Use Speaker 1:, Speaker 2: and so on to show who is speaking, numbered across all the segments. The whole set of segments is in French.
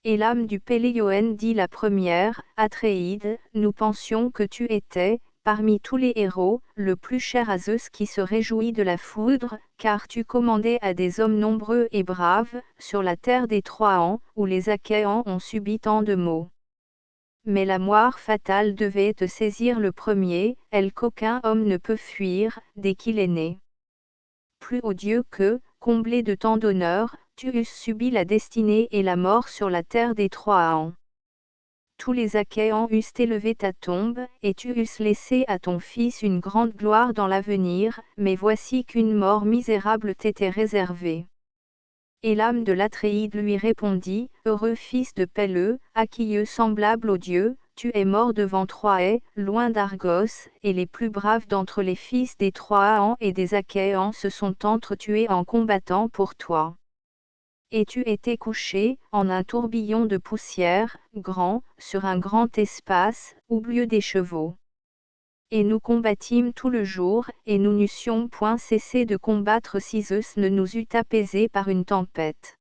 Speaker 1: Et l'âme du Péléioën dit la première, Atréide, nous pensions que tu étais, parmi tous les héros, le plus cher à Zeus qui se réjouit de la foudre, car tu commandais à des hommes nombreux et braves, sur la terre des Troiens, où les Achéens ont subi tant de maux. Mais la moire fatale devait te saisir le premier, elle qu'aucun homme ne peut fuir, dès qu'il est né. Plus odieux que, comblé de tant d'honneur, tu eusses subi la destinée et la mort sur la terre des Troiens. Tous les Achéens eussent élevé ta tombe, et tu eusses laissé à ton fils une grande gloire dans l'avenir, mais voici qu'une mort misérable t'était réservée. Et l'âme de l'Atréide lui répondit, heureux fils de Péleu, Achilleux semblable aux dieux, tu es mort devant Troie, loin d'Argos, et les plus braves d'entre les fils des Troiens et des Achéens se sont entretués en combattant pour toi. Et tu étais couché, en un tourbillon de poussière, grand, sur un grand espace, au milieu des chevaux. Et nous combattîmes tout le jour, et nous n'eussions point cessé de combattre si Zeus ne nous eût apaisés par une tempête.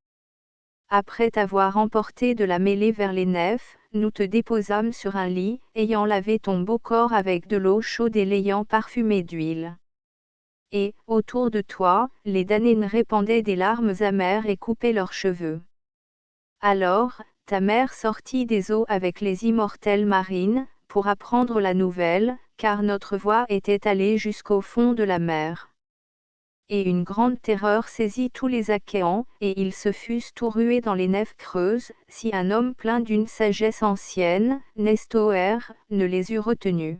Speaker 1: Après t'avoir emporté de la mêlée vers les nefs, nous te déposâmes sur un lit, ayant lavé ton beau corps avec de l'eau chaude et l'ayant parfumé d'huile. Et, autour de toi, les Danéens répandaient des larmes amères et coupaient leurs cheveux. Alors, ta mère sortit des eaux avec les immortelles marines, pour apprendre la nouvelle, car notre voix était allée jusqu'au fond de la mer. Et une grande terreur saisit tous les Achéens, et ils se fussent tout rués dans les nefs creuses, si un homme plein d'une sagesse ancienne, Nestoër, ne les eût retenus.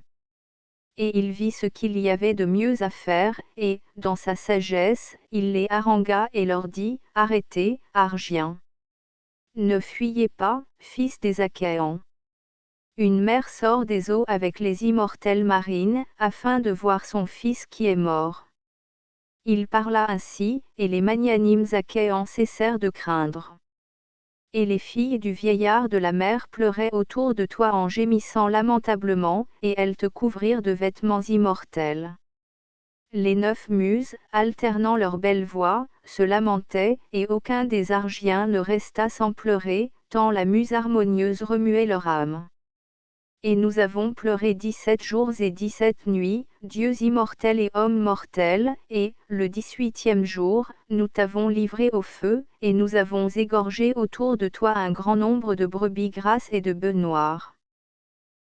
Speaker 1: Et il vit ce qu'il y avait de mieux à faire, et, dans sa sagesse, il les harangua et leur dit, arrêtez, Argiens. Ne fuyez pas, fils des Achéens. Une mère sort des eaux avec les immortelles marines, afin de voir son fils qui est mort. Il parla ainsi, et les magnanimes Achéens cessèrent de craindre. Et les filles du vieillard de la mer pleuraient autour de toi en gémissant lamentablement, et elles te couvrirent de vêtements immortels. Les 9 muses, alternant leurs belles voix, se lamentaient, et aucun des Argiens ne resta sans pleurer, tant la muse harmonieuse remuait leur âme. Et nous avons pleuré 17 jours et 17 nuits, dieux immortels et hommes mortels, et, le 18e jour, nous t'avons livré au feu, et nous avons égorgé autour de toi un grand nombre de brebis grasses et de bœufs noirs.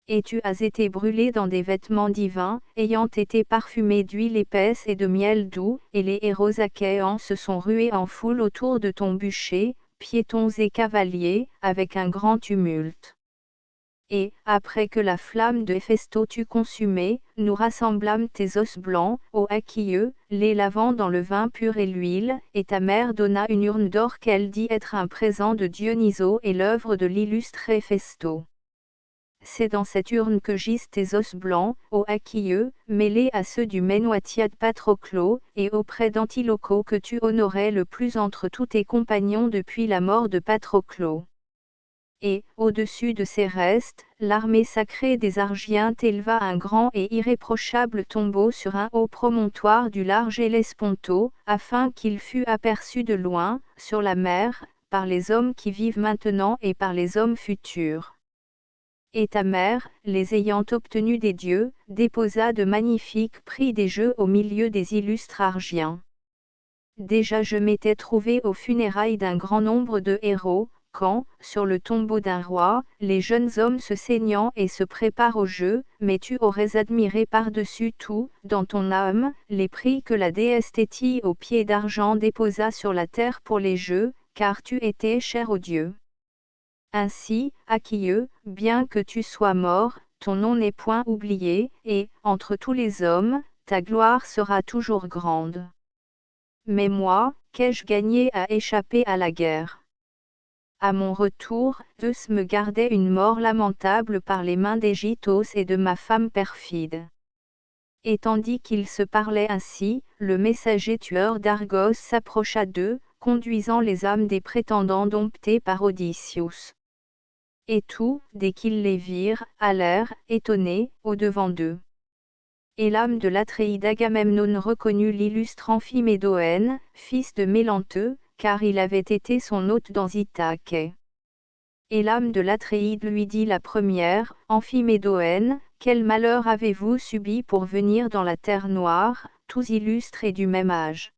Speaker 1: Et tu as été brûlé dans des vêtements divins, ayant été parfumé d'huile épaisse et de miel doux, et les héros Achéens se sont rués en foule autour de ton bûcher, piétons et cavaliers, avec un grand tumulte. Et, après que la flamme de Héphaïstos t'eut consumé, nous rassemblâmes tes os blancs, ô Achilleux, les lavant dans le vin pur et l'huile, et ta mère donna une urne d'or qu'elle dit être un présent de Dionysos et l'œuvre de l'illustre Héphaïstos. C'est dans cette urne que gisent tes os blancs, ô Achilleux, mêlés à ceux du Ménoïtiade Patroclo, et auprès d'Antiloco que tu honorais le plus entre tous tes compagnons depuis la mort de Patroclo. Et, au-dessus de ces restes, l'armée sacrée des Argiens t'éleva un grand et irréprochable tombeau sur un haut promontoire du large Hellesponto, afin qu'il fût aperçu de loin, sur la mer, par les hommes qui vivent maintenant et par les hommes futurs. Et ta mère, les ayant obtenus des dieux, déposa de magnifiques prix des jeux au milieu des illustres Argiens. Déjà je m'étais trouvé aux funérailles d'un grand nombre de héros, quand, sur le tombeau d'un roi, les jeunes hommes se saignant et se préparent au jeu, mais tu aurais admiré par-dessus tout, dans ton âme, les prix que la déesse Thétie aux pieds d'argent déposa sur la terre pour les jeux, car tu étais cher aux dieux. Ainsi, Achilleux, bien que tu sois mort, ton nom n'est point oublié, et, entre tous les hommes, ta gloire sera toujours grande. Mais moi, qu'ai-je gagné à échapper à la guerre? À mon retour, Zeus me gardait une mort lamentable par les mains d'Égytos et de ma femme perfide. Et tandis qu'ils se parlaient ainsi, le messager tueur d'Argos s'approcha d'eux, conduisant les âmes des prétendants domptés par Odysseus. Et tous, dès qu'ils les virent, allèrent, étonnés, au-devant d'eux. Et l'âme de l'Atréide Agamemnon reconnut l'illustre Amphimédoène, fils de Mélanteux, car il avait été son hôte dans Ithaque. Et l'âme de l'Atréide lui dit la première, Amphimédoène, quel malheur avez-vous subi pour venir dans la terre noire, tous illustres et du même âge?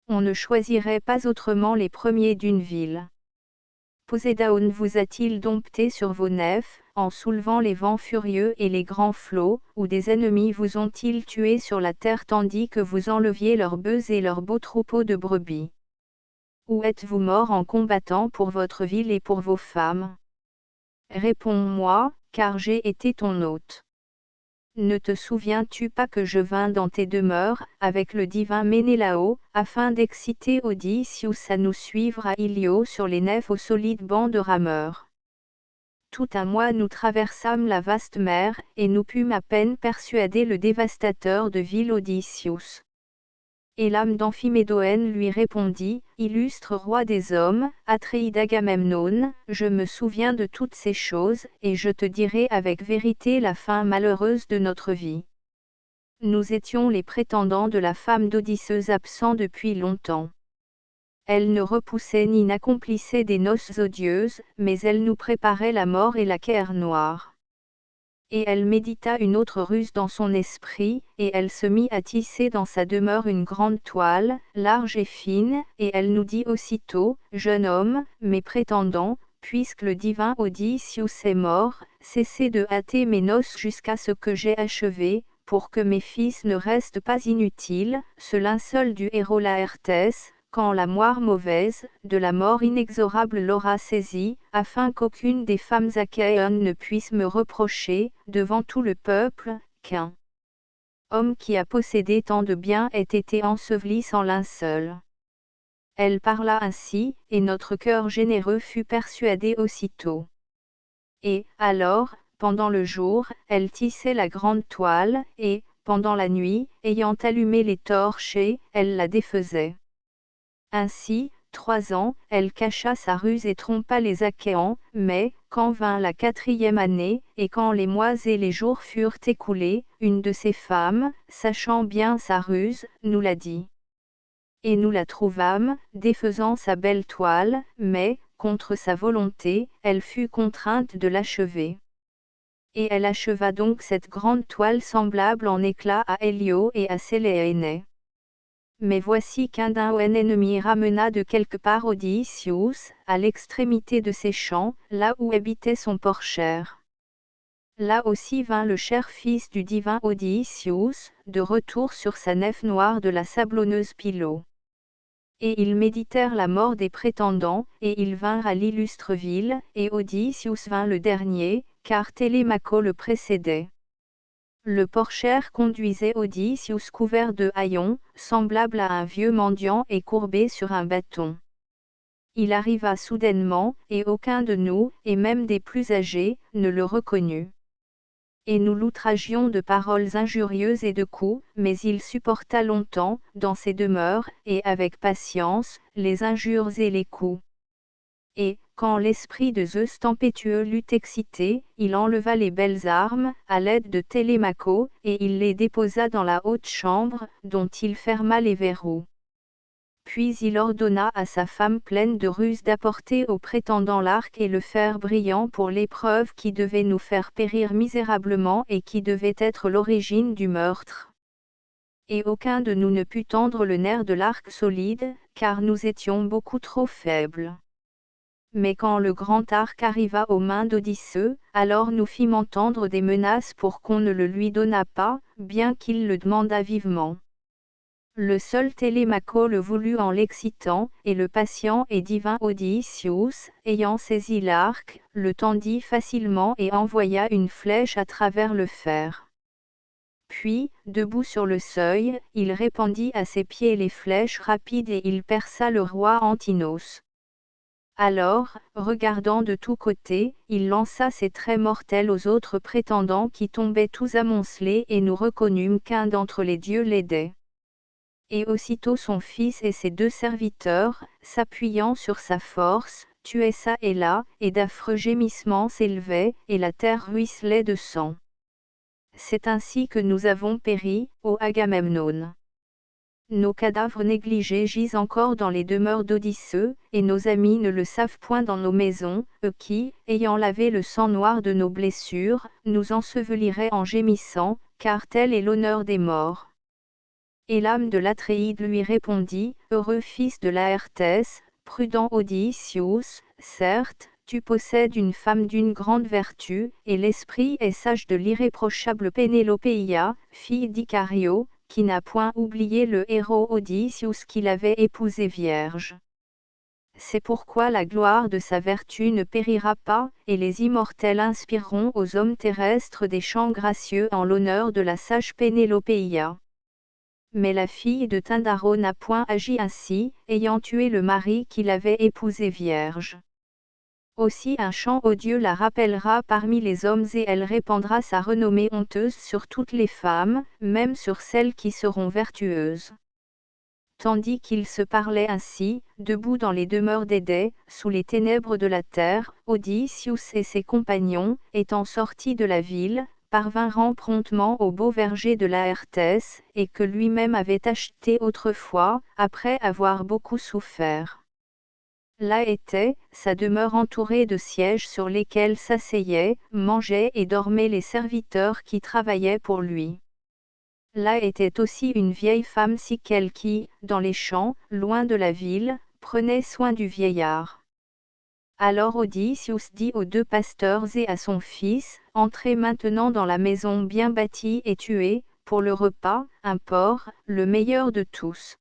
Speaker 1: On ne choisirait pas autrement les premiers d'une ville. Poséidon vous a-t-il dompté sur vos nefs, en soulevant les vents furieux et les grands flots, ou des ennemis vous ont-ils tué sur la terre tandis que vous enleviez leurs bœufs et leurs beaux troupeaux de brebis? Ou êtes-vous morts en combattant pour votre ville et pour vos femmes? Réponds-moi, car j'ai été ton hôte. Ne te souviens-tu pas que je vins dans tes demeures, avec le divin Ménélao, afin d'exciter Odysseus à nous suivre à Ilio sur les nefs aux solides bancs de rameurs? Tout un mois nous traversâmes la vaste mer, et nous pûmes à peine persuader le dévastateur de ville Odysseus. Et l'âme d'Amphimédoène lui répondit, Illustre roi des hommes, Atréide Agamemnon, je me souviens de toutes ces choses, et je te dirai avec vérité la fin malheureuse de notre vie. Nous étions les prétendants de la femme d'Odysseus absents depuis longtemps. Elle ne repoussait ni n'accomplissait des noces odieuses, mais elle nous préparait la mort et la guerre noire. Et elle médita une autre ruse dans son esprit, et elle se mit à tisser dans sa demeure une grande toile, large et fine, et elle nous dit aussitôt, Jeune homme, mes prétendants, puisque le divin Odysseus est mort, cessez de hâter mes noces jusqu'à ce que j'aie achevé, pour que mes fils ne restent pas inutiles, ce linceul du héros Laërtès, quand la moire mauvaise, de la mort inexorable l'aura saisi, afin qu'aucune des femmes achéennes ne puisse me reprocher, devant tout le peuple, qu'un homme qui a possédé tant de biens ait été enseveli sans linceul. Elle parla ainsi, et notre cœur généreux fut persuadé aussitôt. Et, alors, pendant le jour, elle tissait la grande toile, et, pendant la nuit, ayant allumé les torches, elle la défaisait. Ainsi, 3 ans, elle cacha sa ruse et trompa les Achéens, mais, quand vint la 4e année, et quand les mois et les jours furent écoulés, une de ces femmes, sachant bien sa ruse, nous la dit. Et nous la trouvâmes, défaisant sa belle toile, mais, contre sa volonté, elle fut contrainte de l'achever. Et elle acheva donc cette grande toile semblable en éclat à Hélio et à Séléénée. Mais voici qu'un d'un ennemi ramena de quelque part Odysseus, à l'extrémité de ses champs, là où habitait son porchère. Là aussi vint le cher fils du divin Odysseus, de retour sur sa nef noire de la sablonneuse Pylo. Et ils méditèrent la mort des prétendants, et ils vinrent à l'illustre ville, et Odysseus vint le dernier, car Télémaco le précédait. Le porchère conduisait Odysseus couvert de haillons, semblable à un vieux mendiant et courbé sur un bâton. Il arriva soudainement, et aucun de nous, et même des plus âgés, ne le reconnut. Et nous l'outragions de paroles injurieuses et de coups, mais il supporta longtemps, dans ses demeures, et avec patience, les injures et les coups. Et, quand l'esprit de Zeus tempétueux l'eut excité, il enleva les belles armes, à l'aide de Télémaco, et il les déposa dans la haute chambre, dont il ferma les verrous. Puis il ordonna à sa femme pleine de ruse d'apporter au prétendant l'arc et le fer brillant pour l'épreuve qui devait nous faire périr misérablement et qui devait être l'origine du meurtre. Et aucun de nous ne put tendre le nerf de l'arc solide, car nous étions beaucoup trop faibles. Mais quand le grand arc arriva aux mains d'Odyssée, alors nous fîmes entendre des menaces pour qu'on ne le lui donnât pas, bien qu'il le demandât vivement. Le seul Télémaco le voulut en l'excitant, et le patient et divin Odysseus, ayant saisi l'arc, le tendit facilement et envoya une flèche à travers le fer. Puis, debout sur le seuil, il répandit à ses pieds les flèches rapides et il perça le roi Antinos. Alors, regardant de tous côtés, il lança ses traits mortels aux autres prétendants qui tombaient tous amoncelés et nous reconnûmes qu'un d'entre les dieux l'aidait. Et aussitôt son fils et ses 2 serviteurs, s'appuyant sur sa force, tuaient çà et là, et d'affreux gémissements s'élevaient, et la terre ruisselait de sang. C'est ainsi que nous avons péri, ô Agamemnon. Nos cadavres négligés gisent encore dans les demeures d'Odyssée, et nos amis ne le savent point dans nos maisons, eux qui, ayant lavé le sang noir de nos blessures, nous enseveliraient en gémissant, car tel est l'honneur des morts. Et l'âme de l'Atréide lui répondit, heureux fils de Laërtès, prudent Odysseus, certes, tu possèdes une femme d'une grande vertu, et l'esprit est sage de l'irréprochable Pénélopéia, fille d'Icario, qui n'a point oublié le héros Odysseus qui l'avait épousée vierge. C'est pourquoi la gloire de sa vertu ne périra pas, et les immortels inspireront aux hommes terrestres des chants gracieux en l'honneur de la sage Pénélopéia. Mais la fille de Tindaro n'a point agi ainsi, ayant tué le mari qui l'avait épousée vierge. Aussi un chant odieux la rappellera parmi les hommes et elle répandra sa renommée honteuse sur toutes les femmes, même sur celles qui seront vertueuses. Tandis qu'ils se parlaient ainsi, debout dans les demeures d'Édée, sous les ténèbres de la terre, Odysseus et ses compagnons, étant sortis de la ville, parvinrent promptement au beau verger de Laërtès, et que lui-même avait acheté autrefois, après avoir beaucoup souffert. Là était sa demeure entourée de sièges sur lesquels s'asseyaient, mangeaient et dormaient les serviteurs qui travaillaient pour lui. Là était aussi une vieille femme Sicelle qui, dans les champs, loin de la ville, prenait soin du vieillard. Alors Odysseus dit aux deux pasteurs et à son fils, entrez maintenant dans la maison bien bâtie et tuez, pour le repas, un porc, le meilleur de tous.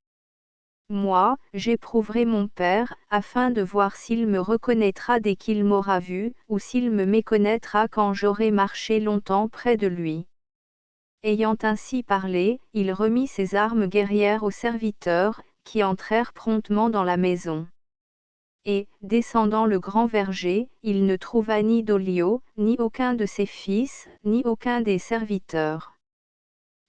Speaker 1: Moi, j'éprouverai mon père, afin de voir s'il me reconnaîtra dès qu'il m'aura vu, ou s'il me méconnaîtra quand j'aurai marché longtemps près de lui. Ayant ainsi parlé, il remit ses armes guerrières aux serviteurs, qui entrèrent promptement dans la maison. Et, descendant le grand verger, il ne trouva ni Dolios, ni aucun de ses fils, ni aucun des serviteurs.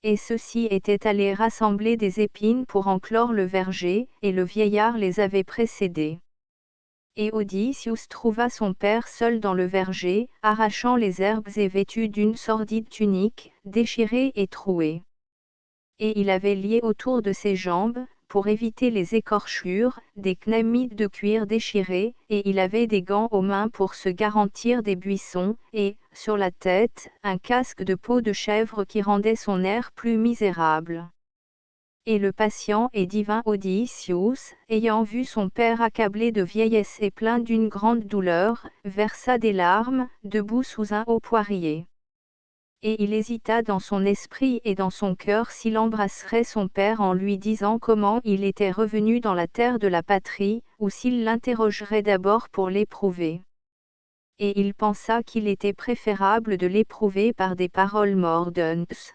Speaker 1: Et ceux-ci étaient allés rassembler des épines pour en clore le verger, et le vieillard les avait précédés. Et Odysseus trouva son père seul dans le verger, arrachant les herbes et vêtu d'une sordide tunique, déchirée et trouée. Et il avait lié autour de ses jambes, pour éviter les écorchures, des knamides de cuir déchirés, et il avait des gants aux mains pour se garantir des buissons, et, sur la tête, un casque de peau de chèvre qui rendait son air plus misérable. Et le patient et divin Odysseus, ayant vu son père accablé de vieillesse et plein d'une grande douleur, versa des larmes, debout sous un haut poirier. Et il hésita dans son esprit et dans son cœur s'il embrasserait son père en lui disant comment il était revenu dans la terre de la patrie, ou s'il l'interrogerait d'abord pour l'éprouver. Et il pensa qu'il était préférable de l'éprouver par des paroles mordantes.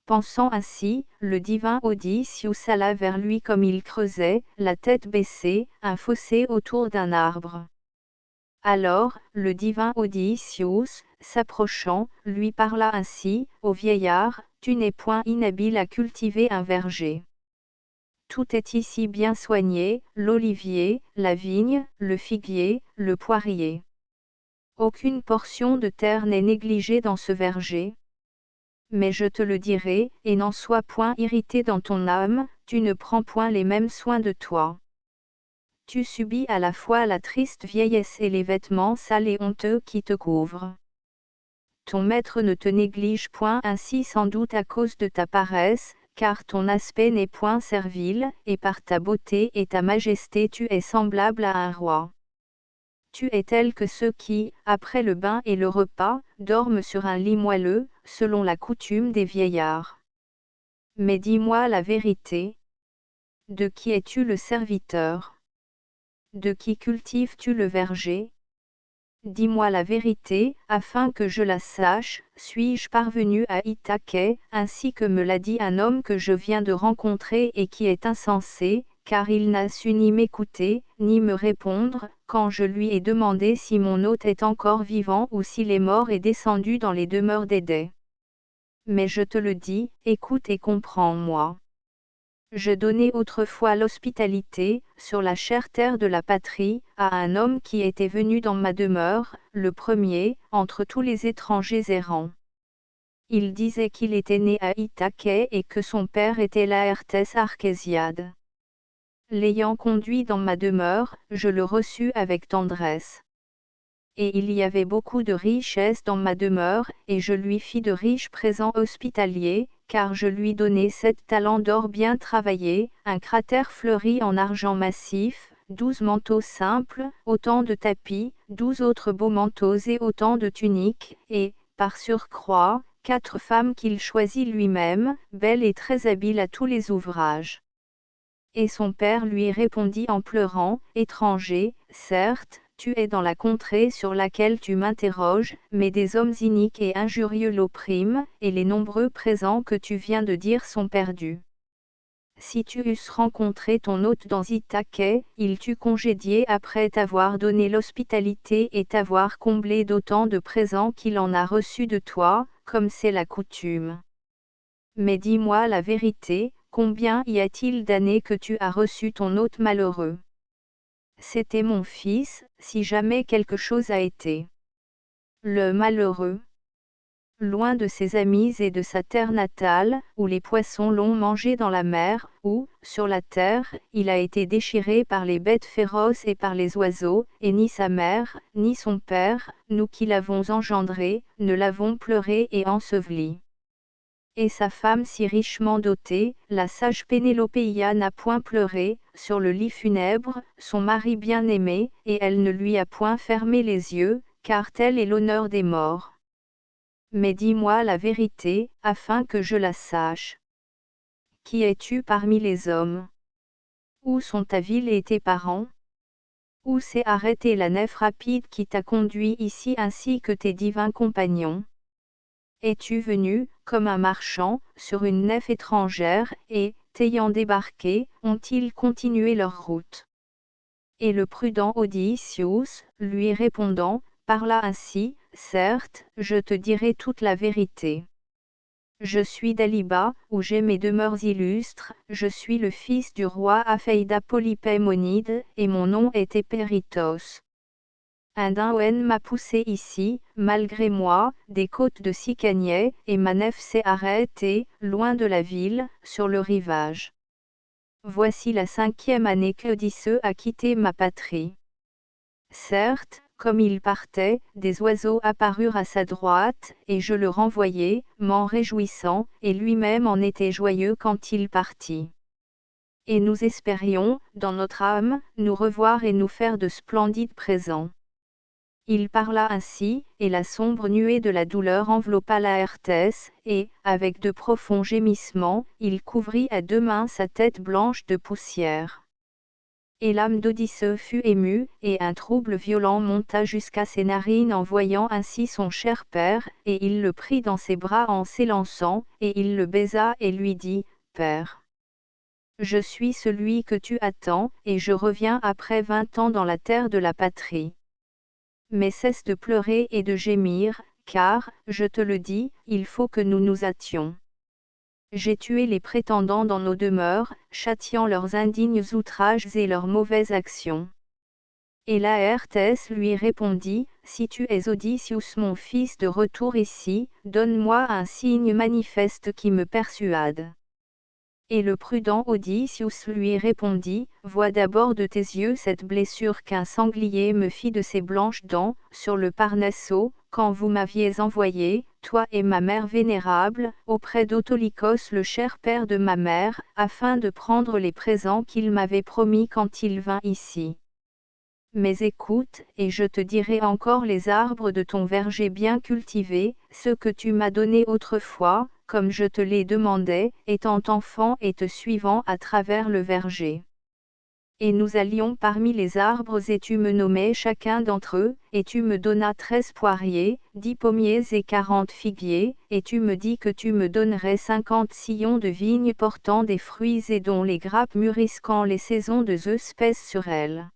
Speaker 1: Pensant ainsi, le divin Odysseus alla vers lui comme il creusait, la tête baissée, un fossé autour d'un arbre. Alors, le divin Odysseus, s'approchant, lui parla ainsi, ô vieillard, tu n'es point inhabile à cultiver un verger. Tout est ici bien soigné, l'olivier, la vigne, le figuier, le poirier. Aucune portion de terre n'est négligée dans ce verger. Mais je te le dirai, et n'en sois point irrité dans ton âme, tu ne prends point les mêmes soins de toi. Tu subis à la fois la triste vieillesse et les vêtements sales et honteux qui te couvrent. Ton maître ne te néglige point ainsi sans doute à cause de ta paresse, car ton aspect n'est point servile, et par ta beauté et ta majesté tu es semblable à un roi. Tu es tel que ceux qui, après le bain et le repas, dorment sur un lit moelleux, selon la coutume des vieillards. Mais dis-moi la vérité. De qui es-tu le serviteur? De qui cultives-tu le verger? Dis-moi la vérité, afin que je la sache, suis-je parvenu à Ithaque, ainsi que me l'a dit un homme que je viens de rencontrer et qui est insensé, car il n'a su ni m'écouter, ni me répondre, quand je lui ai demandé si mon hôte est encore vivant ou s'il est mort et descendu dans les demeures d'Édée. Mais je te le dis, écoute et comprends-moi. Je donnai autrefois l'hospitalité, sur la chère terre de la patrie, à un homme qui était venu dans ma demeure, le premier, entre tous les étrangers errants. Il disait qu'il était né à Ithaquet et que son père était Laërtès Archésiade. L'ayant conduit dans ma demeure, je le reçus avec tendresse. Et il y avait beaucoup de richesses dans ma demeure, et je lui fis de riches présents hospitaliers, car je lui donnai 7 talents d'or bien travaillés, un cratère fleuri en argent massif, 12 manteaux simples, autant de tapis, 12 autres beaux manteaux et autant de tuniques, et, par surcroît, 4 femmes qu'il choisit lui-même, belles et très habiles à tous les ouvrages. Et son père lui répondit en pleurant, Étranger, certes, tu es dans la contrée sur laquelle tu m'interroges, mais des hommes iniques et injurieux l'oppriment, et les nombreux présents que tu viens de dire sont perdus. Si tu eusses rencontré ton hôte dans Ithaquet, il t'eût congédié après t'avoir donné l'hospitalité et t'avoir comblé d'autant de présents qu'il en a reçu de toi, comme c'est la coutume. Mais dis-moi la vérité, combien y a-t-il d'années que tu as reçu ton hôte malheureux? C'était mon fils, si jamais quelque chose a été. Le malheureux. Loin de ses amis et de sa terre natale, où les poissons l'ont mangé dans la mer, où, sur la terre, il a été déchiré par les bêtes féroces et par les oiseaux, et ni sa mère, ni son père, nous qui l'avons engendré, ne l'avons pleuré et enseveli. Et sa femme si richement dotée, la sage Pénélopéia n'a point pleuré, sur le lit funèbre, son mari bien-aimé, et elle ne lui a point fermé les yeux, car tel est l'honneur des morts. Mais dis-moi la vérité, afin que je la sache. Qui es-tu parmi les hommes? Où sont ta ville et tes parents? Où s'est arrêtée la nef rapide qui t'a conduit ici ainsi que tes divins compagnons? Es-tu venu, comme un marchand, sur une nef étrangère, et, t'ayant débarqué, ont-ils continué leur route? Et le prudent Odysseus, lui répondant, parla ainsi, certes, je te dirai toute la vérité. Je suis d'Aliba, où j'ai mes demeures illustres, je suis le fils du roi Aphéida Polypémonide, et mon nom est Épéritos. Un daouen m'a poussé ici, malgré moi, des côtes de Sicaniais, et ma nef s'est arrêtée, loin de la ville, sur le rivage. Voici la 5e année qu'Odysseus a quitté ma patrie. Certes, comme il partait, des oiseaux apparurent à sa droite, et je le renvoyai, m'en réjouissant, et lui-même en était joyeux quand il partit. Et nous espérions, dans notre âme, nous revoir et nous faire de splendides présents. Il parla ainsi, et la sombre nuée de la douleur enveloppa Laërtès, et, avec de profonds gémissements, il couvrit à 2 mains sa tête blanche de poussière. Et l'âme d'Odyssée fut émue, et un trouble violent monta jusqu'à ses narines en voyant ainsi son cher père, et il le prit dans ses bras en s'élançant, et il le baisa et lui dit, Père, je suis celui que tu attends, et je reviens après 20 ans dans la terre de la patrie. Mais cesse de pleurer et de gémir, car, je te le dis, il faut que nous nous hâtions. J'ai tué les prétendants dans nos demeures, châtiant leurs indignes outrages et leurs mauvaises actions. Et Laërtès lui répondit, Si tu es Odysseus mon fils de retour ici, donne-moi un signe manifeste qui me persuade. Et le prudent Odysseus lui répondit, Vois d'abord de tes yeux cette blessure qu'un sanglier me fit de ses blanches dents, sur le Parnasso, quand vous m'aviez envoyé, toi et ma mère vénérable, auprès d'Autolycos le cher père de ma mère, afin de prendre les présents qu'il m'avait promis quand il vint ici. Mais écoute, et je te dirai encore les arbres de ton verger bien cultivés, ceux que tu m'as donnés autrefois, comme je te les demandais, étant enfant et te suivant à travers le verger. Et nous allions parmi les arbres et tu me nommais chacun d'entre eux, et tu me donnas 13 poiriers, 10 pommiers et 40 figuiers, et tu me dis que tu me donnerais 50 sillons de vignes portant des fruits et dont les grappes mûrissent quand les saisons de Zeus pèsent sur elles.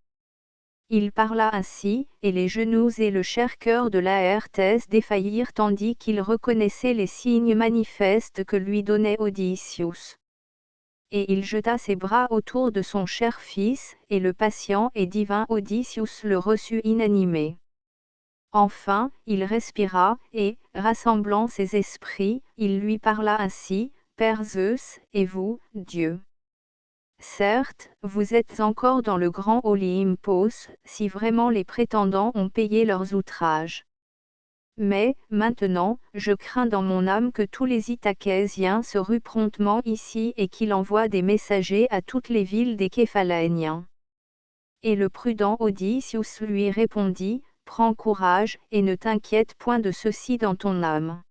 Speaker 1: Il parla ainsi, et les genoux et le cher cœur de Laërtès défaillirent tandis qu'il reconnaissait les signes manifestes que lui donnait Odysseus. Et il jeta ses bras autour de son cher fils, et le patient et divin Odysseus le reçut inanimé. Enfin, il respira, et, rassemblant ses esprits, il lui parla ainsi, Père Zeus, et vous, Dieu. Certes, vous êtes encore dans le grand Olympos, si vraiment les prétendants ont payé leurs outrages. Mais, maintenant, je crains dans mon âme que tous les Ithakésiens se ruent promptement ici et qu'il envoie des messagers à toutes les villes des Képhaléniens. Et le prudent Odysseus lui répondit, Prends courage, et ne t'inquiète point de ceci dans ton âme.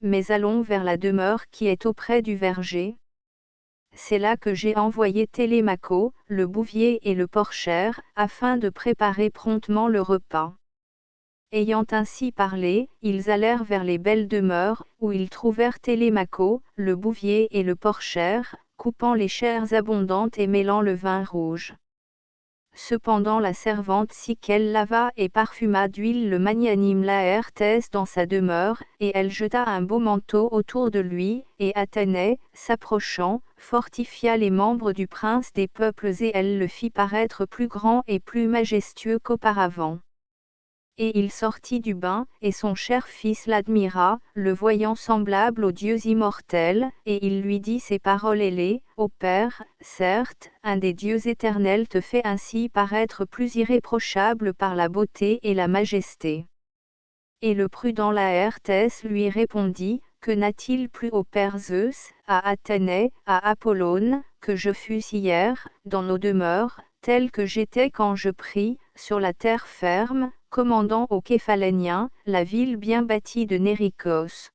Speaker 1: Mais allons vers la demeure qui est auprès du verger. C'est là que j'ai envoyé Télémaco, le bouvier et le porchère, afin de préparer promptement le repas. Ayant ainsi parlé, ils allèrent vers les belles demeures, où ils trouvèrent Télémaco, le bouvier et le porchère, coupant les chairs abondantes et mêlant le vin rouge. Cependant la servante Siquelle lava et parfuma d'huile le magnanime Laërtès dans sa demeure, et elle jeta un beau manteau autour de lui, et Athénée, s'approchant, fortifia les membres du prince des peuples et elle le fit paraître plus grand et plus majestueux qu'auparavant. Et il sortit du bain, et son cher fils l'admira, le voyant semblable aux dieux immortels, et il lui dit ces paroles ailées, Ô Père, certes, un des dieux éternels te fait ainsi paraître plus irréprochable par la beauté et la majesté. Et le prudent Laërtès lui répondit, Que n'a-t-il plu au Père Zeus, à Athénée, à Apollone, que je fusse hier, dans nos demeures, tel que j'étais quand je pris, sur la terre ferme, commandant aux Képhaléniens, la ville bien bâtie de Néricos.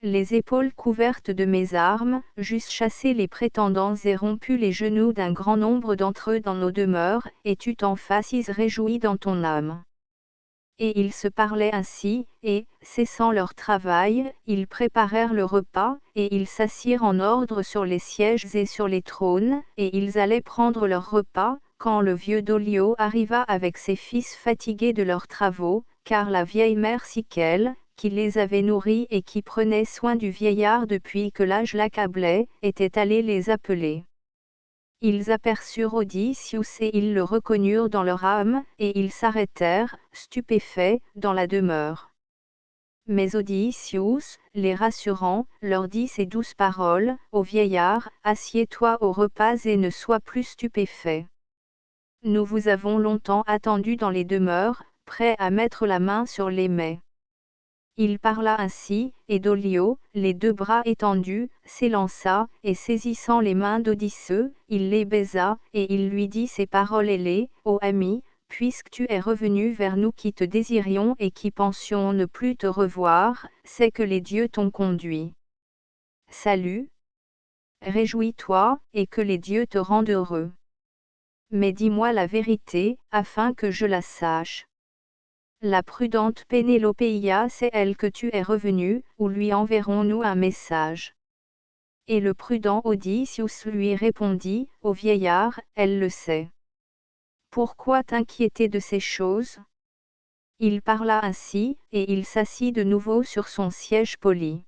Speaker 1: Les épaules couvertes de mes armes, j'eusse chassé les prétendants et rompu les genoux d'un grand nombre d'entre eux dans nos demeures, et tu t'en fasses réjoui dans ton âme. Et ils se parlaient ainsi, et, cessant leur travail, ils préparèrent le repas, et ils s'assirent en ordre sur les sièges et sur les trônes, et ils allaient prendre leur repas, quand le vieux Dolio arriva avec ses fils fatigués de leurs travaux, car la vieille mère Siquelle, qui les avait nourris et qui prenait soin du vieillard depuis que l'âge l'accablait, était allée les appeler. Ils aperçurent Odysseus et ils le reconnurent dans leur âme, et ils s'arrêtèrent, stupéfaits, dans la demeure. Mais Odysseus, les rassurant, leur dit ces douces paroles, Ô vieillard, assieds-toi au repas et ne sois plus stupéfait. Nous vous avons longtemps attendu dans les demeures, prêts à mettre la main sur les mets. Il parla ainsi, et Dolio, les deux bras étendus, s'élança, et saisissant les mains d'Odysseux, il les baisa, et il lui dit ces paroles ailées, Ô ami, puisque tu es revenu vers nous qui te désirions et qui pensions ne plus te revoir, c'est que les dieux t'ont conduit. Salut! Réjouis-toi, et que les dieux te rendent heureux. Mais dis-moi la vérité, afin que je la sache. La prudente Pénélopéia sait elle que tu es revenu, ou lui enverrons-nous un message? Et le prudent Odysseus lui répondit, Ô vieillard, elle le sait. Pourquoi t'inquiéter de ces choses? Il parla ainsi, et il s'assit de nouveau sur son siège poli.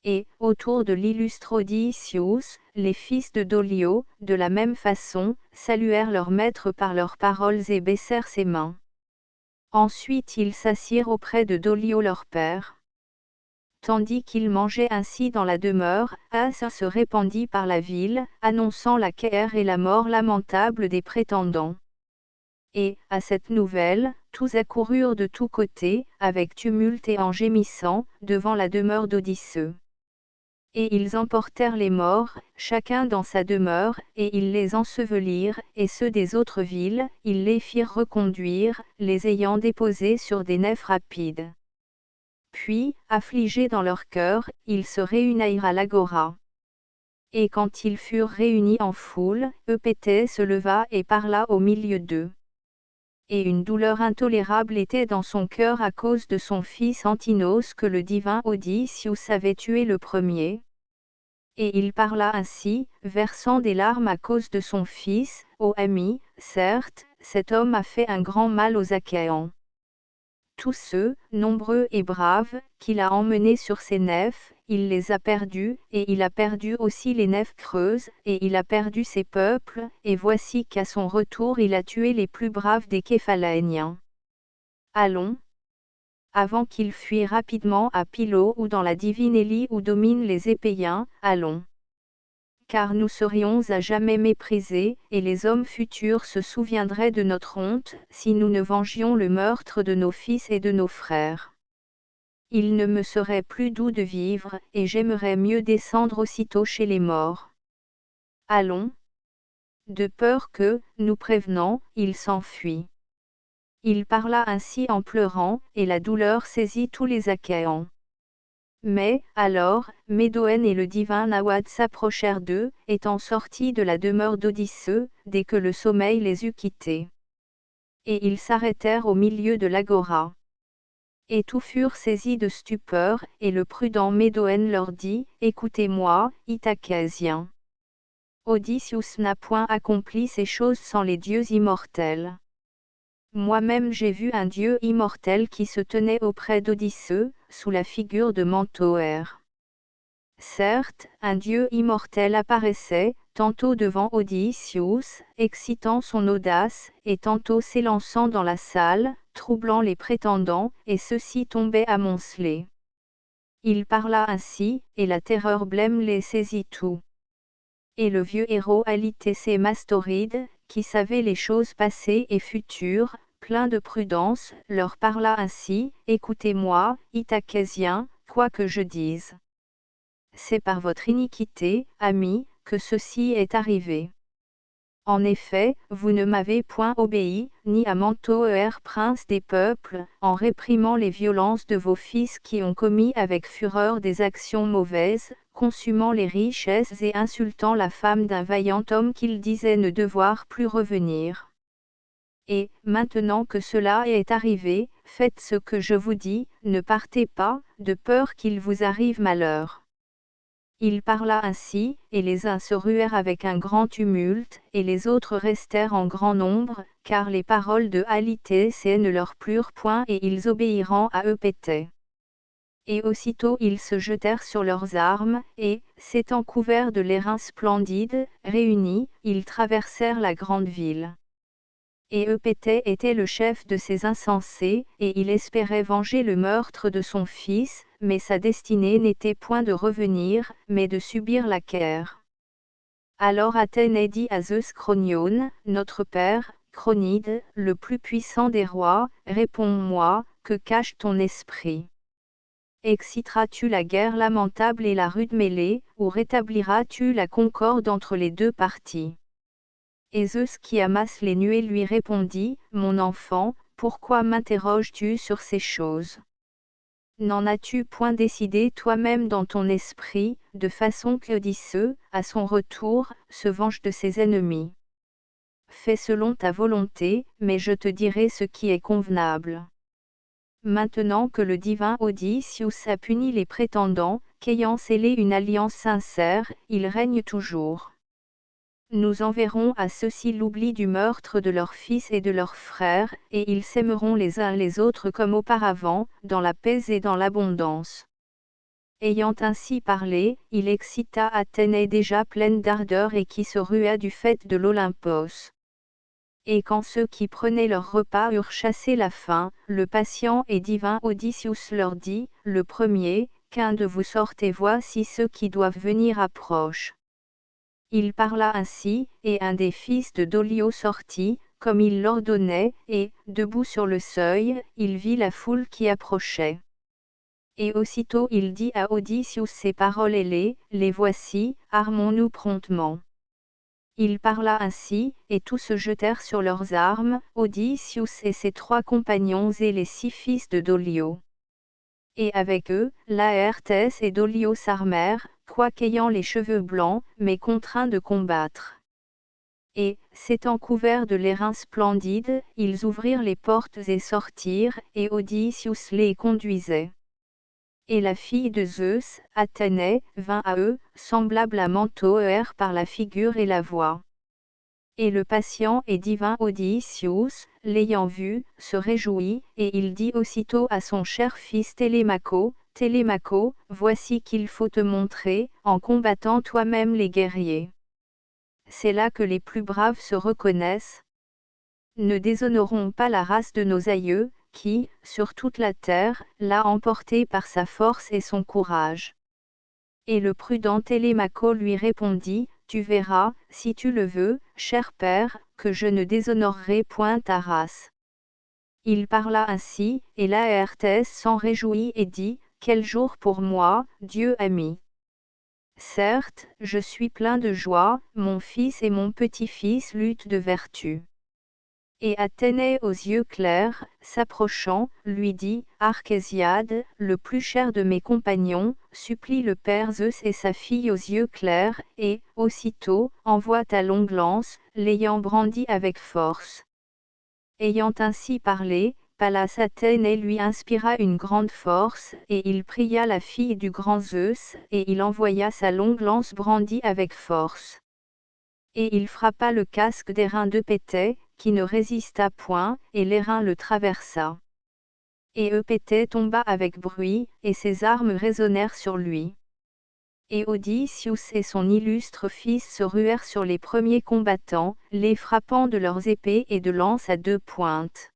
Speaker 1: Et, autour de l'illustre Odysseus, les fils de Dolio, de la même façon, saluèrent leur maître par leurs paroles et baissèrent ses mains. Ensuite ils s'assirent auprès de Dolio leur père. Tandis qu'ils mangeaient ainsi dans la demeure, As se répandit par la ville, annonçant la guerre et la mort lamentable des prétendants. Et, à cette nouvelle, tous accoururent de tous côtés, avec tumulte et en gémissant, devant la demeure d'Odysseux. Et ils emportèrent les morts, chacun dans sa demeure, et ils les ensevelirent, et ceux des autres villes, ils les firent reconduire, les ayant déposés sur des nefs rapides. Puis, affligés dans leur cœur, ils se réunirent à l'agora. Et quand ils furent réunis en foule, Eupéthée se leva et parla au milieu d'eux. Et une douleur intolérable était dans son cœur à cause de son fils Antinos que le divin Odysseus avait tué le premier. Et il parla ainsi, versant des larmes à cause de son fils, Ô ami, certes, cet homme a fait un grand mal aux Achéens. Tous ceux, nombreux et braves, qu'il a emmenés sur ses nefs, il les a perdus, et il a perdu aussi les nefs creuses, et il a perdu ses peuples, et voici qu'à son retour il a tué les plus braves des Képhaléniens. Allons, avant qu'il fuit rapidement à Pylo ou dans la divine Élie où dominent les Épéiens, allons. Car nous serions à jamais méprisés, et les hommes futurs se souviendraient de notre honte, si nous ne vengions le meurtre de nos fils et de nos frères. Il ne me serait plus doux de vivre, et j'aimerais mieux descendre aussitôt chez les morts. Allons. De peur que, nous prévenant, il s'enfuit. Il parla ainsi en pleurant, et la douleur saisit tous les Achéens. Mais, alors, Médoën et le divin Nawad s'approchèrent d'eux, étant sortis de la demeure d'Odyssée, dès que le sommeil les eut quittés. Et ils s'arrêtèrent au milieu de l'agora. Et tous furent saisis de stupeur, et le prudent Médoën leur dit, « Écoutez-moi, Ithakésiens. Odysseus n'a point accompli ces choses sans les dieux immortels. Moi-même j'ai vu un dieu immortel qui se tenait auprès d'Odyssée, sous la figure de Mentoër. Certes, un dieu immortel apparaissait, tantôt devant Odysseus, excitant son audace, et tantôt s'élançant dans la salle, troublant les prétendants, et ceux-ci tombaient amoncelés. Il parla ainsi, et la terreur blême les saisit tous. Et le vieux héros Alithécé Mastoride, qui savait les choses passées et futures, plein de prudence, leur parla ainsi, « Écoutez-moi, Ithakésiens, quoi que je dise. C'est par votre iniquité, amis, que ceci est arrivé. En effet, vous ne m'avez point obéi, ni à Mentoër prince des peuples, en réprimant les violences de vos fils qui ont commis avec fureur des actions mauvaises, consumant les richesses et insultant la femme d'un vaillant homme qu'ils disaient ne devoir plus revenir. Et, maintenant que cela est arrivé, faites ce que je vous dis, ne partez pas, de peur qu'il vous arrive malheur. » Il parla ainsi, et les uns se ruèrent avec un grand tumulte, et les autres restèrent en grand nombre, car les paroles de Alithécé ne leur plurent point et ils obéirant à eux pétaient. Et aussitôt ils se jetèrent sur leurs armes, et, s'étant couverts de l'airain splendide, réunis, ils traversèrent la grande ville. Et Eupéthée était le chef de ces insensés, et il espérait venger le meurtre de son fils, mais sa destinée n'était point de revenir, mais de subir la guerre. Alors Athénée dit à Zeus Chronion, notre père, Chronide, le plus puissant des rois, réponds-moi, que cache ton esprit? Exciteras-tu la guerre lamentable et la rude mêlée, ou rétabliras-tu la concorde entre les deux parties? Et Zeus qui amasse les nuées lui répondit, mon enfant, pourquoi m'interroges-tu sur ces choses? N'en as-tu point décidé toi-même dans ton esprit, de façon qu'Odyssée, à son retour, se venge de ses ennemis? Fais selon ta volonté, mais je te dirai ce qui est convenable. Maintenant que le divin Odysseus a puni les prétendants, qu'ayant scellé une alliance sincère, ils règnent toujours. Nous enverrons à ceux-ci l'oubli du meurtre de leurs fils et de leurs frères, et ils s'aimeront les uns les autres comme auparavant, dans la paix et dans l'abondance. Ayant ainsi parlé, il excita Athénée déjà pleine d'ardeur et qui se rua du faîte de l'Olympos. Et quand ceux qui prenaient leur repas eurent chassé la faim, le patient et divin Odysseus leur dit, le premier, qu'un de vous sorte et voici ceux qui doivent venir approchent. Il parla ainsi, et un des fils de Dolio sortit, comme il l'ordonnait, et, debout sur le seuil, il vit la foule qui approchait. Et aussitôt il dit à Odysseus ces paroles ailées, les voici, armons-nous promptement. Il parla ainsi, et tous se jetèrent sur leurs armes, Odysseus et ses 3 compagnons et les 6 fils de Dolio. Et avec eux, Laërtès et Dolio s'armèrent, quoiqu'ayant les cheveux blancs, mais contraints de combattre. Et, s'étant couverts de l'airain splendide, ils ouvrirent les portes et sortirent, et Odysseus les conduisait. Et la fille de Zeus, Athénée, vint à eux, semblable à Mentoër par la figure et la voix. Et le patient et divin Odysseus, l'ayant vu, se réjouit, et il dit aussitôt à son cher fils Télémaco, « Télémaco, voici qu'il faut te montrer, en combattant toi-même les guerriers. C'est là que les plus braves se reconnaissent. Ne déshonorons pas la race de nos aïeux, qui, sur toute la terre, l'a emporté par sa force et son courage. Et le prudent Télémaque lui répondit, tu verras, si tu le veux, cher père, que je ne déshonorerai point ta race. Il parla ainsi, et Laërtès s'en réjouit et dit, quel jour pour moi, Dieu ami. Certes, je suis plein de joie, mon fils et mon petit-fils luttent de vertu. Et Athénée aux yeux clairs, s'approchant, lui dit, Archésiade, le plus cher de mes compagnons, supplie le père Zeus et sa fille aux yeux clairs, et, aussitôt, envoie ta longue lance, l'ayant brandie avec force. Ayant ainsi parlé, Pallas Athénée lui inspira une grande force, et il pria la fille du grand Zeus, et il envoya sa longue lance brandie avec force. Et il frappa le casque d'airain de Péthée, qui ne résista point, et l'airain le traversa. Et Péthée tomba avec bruit, et ses armes résonnèrent sur lui. Et Odysseus et son illustre fils se ruèrent sur les premiers combattants, les frappant de leurs épées et de lances à deux pointes.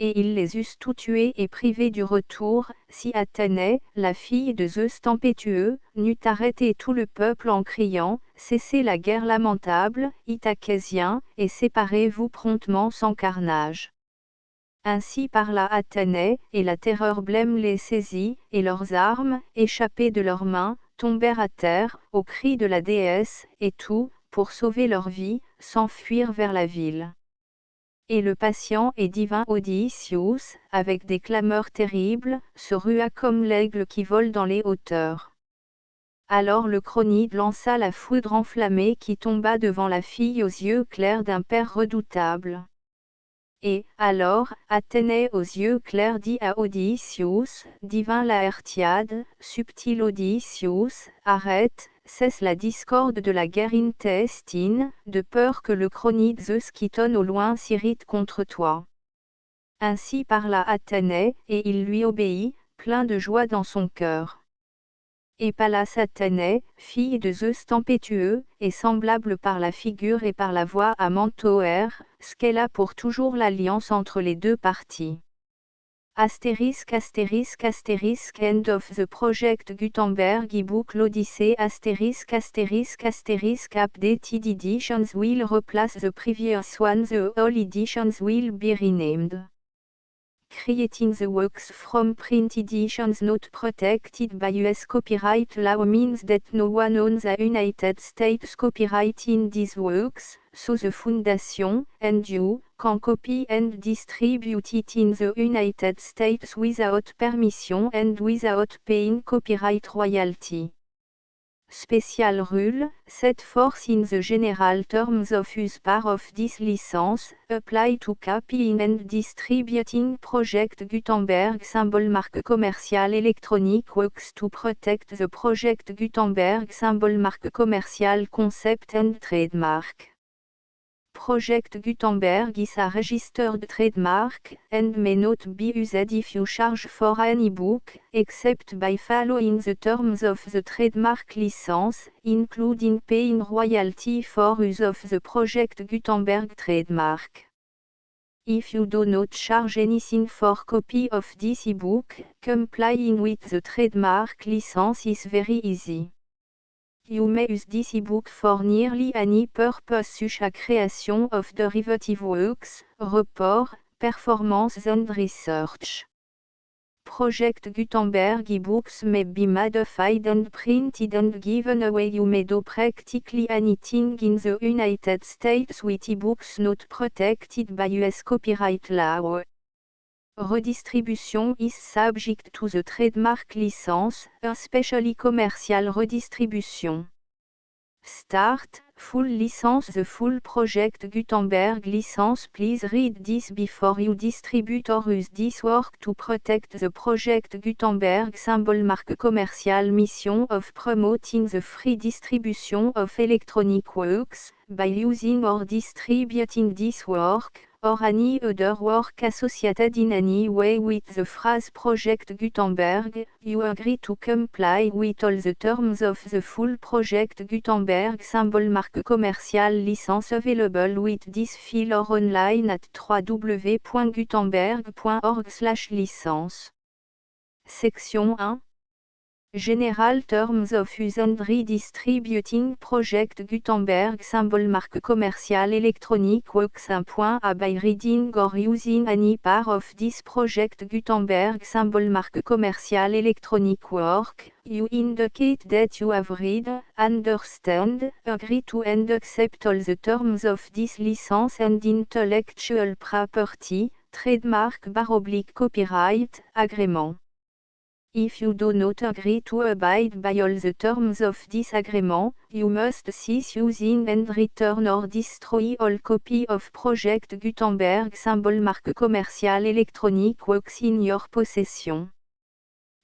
Speaker 1: Et ils les eussent tous tués et privés du retour, si Athénée, la fille de Zeus tempétueux, n'eût arrêté tout le peuple en criant, cessez la guerre lamentable, Ithakésiens, et séparez-vous promptement sans carnage. Ainsi parla Athénée, et la terreur blême les saisit, et leurs armes, échappées de leurs mains, tombèrent à terre, au cri de la déesse, et tout, pour sauver leur vie, s'enfuirent vers la ville. Et le patient et divin Odysseus, avec des clameurs terribles, se rua comme l'aigle qui vole dans les hauteurs. Alors le Cronide lança la foudre enflammée qui tomba devant la fille aux yeux clairs d'un père redoutable. Et, alors, Athénée aux yeux clairs dit à Odysseus, divin Laërtiade, subtil Odysseus, arrête, cesse la discorde de la guerre intestine, de peur que le Cronide Zeus qui tonne au loin s'irrite contre toi. Ainsi parla Athénée, et il lui obéit, plein de joie dans son cœur. Et Pallas Athénée, fille de Zeus tempétueux, est semblable par la figure et par la voix à Mentoër, scella pour toujours l'alliance entre les deux parties. Astérisque astérisque astérisque end of the project Gutenberg ebook l'Odyssée astérisque astérisque astérisque updated editions will replace the previous one the all editions will be renamed. Creating the works from print editions not protected by US copyright law means that no one owns the United States copyright in these works, so the Foundation, and you, can copy and distribute it in the United States without permission and without paying copyright royalty. Special rule, set forth in the general terms of use part of this license, apply to copying and distributing Project Gutenberg symbol marque commercial electronic works to protect the Project Gutenberg symbol marque commercial concept and trademark. Project Gutenberg is a registered trademark, and may not be used if you charge for an ebook, except by following the terms of the trademark license, including paying royalty for use of the Project Gutenberg trademark. If you do not charge anything for copy of this ebook, complying with the trademark license is very easy. You may use this ebook for nearly any purpose such as creation of derivative works, report, performance and research. Project Gutenberg ebooks may be modified and printed and given away. You may do practically anything in the United States with ebooks not protected by US copyright law. Redistribution is subject to the trademark license, especially commercial redistribution. Start, full license. The full Project Gutenberg license. Please read this before you distribute or use this work to protect the Project Gutenberg symbol marque commercial mission of promoting the free distribution of electronic works, by using or distributing this work, or any other work associated in any way with the phrase Project Gutenberg, you agree to comply with all the terms of the full Project Gutenberg symbol marque commerciale licence available with this file or online at www.gutenberg.org/licence. Section 1. General Terms of Use and Redistributing Project Gutenberg symbol marque commerciale electronic works. A by reading or using any part of this Project Gutenberg symbol marque commerciale electronic work, you indicate that you have read, understand, agree to and accept all the terms of this license and intellectual property, trademark/copyright, agreement. If you do not agree to abide by all the terms of this agreement, you must cease using and return or destroy all copy of Project Gutenberg symbol marque commerciale electronic works in your possession.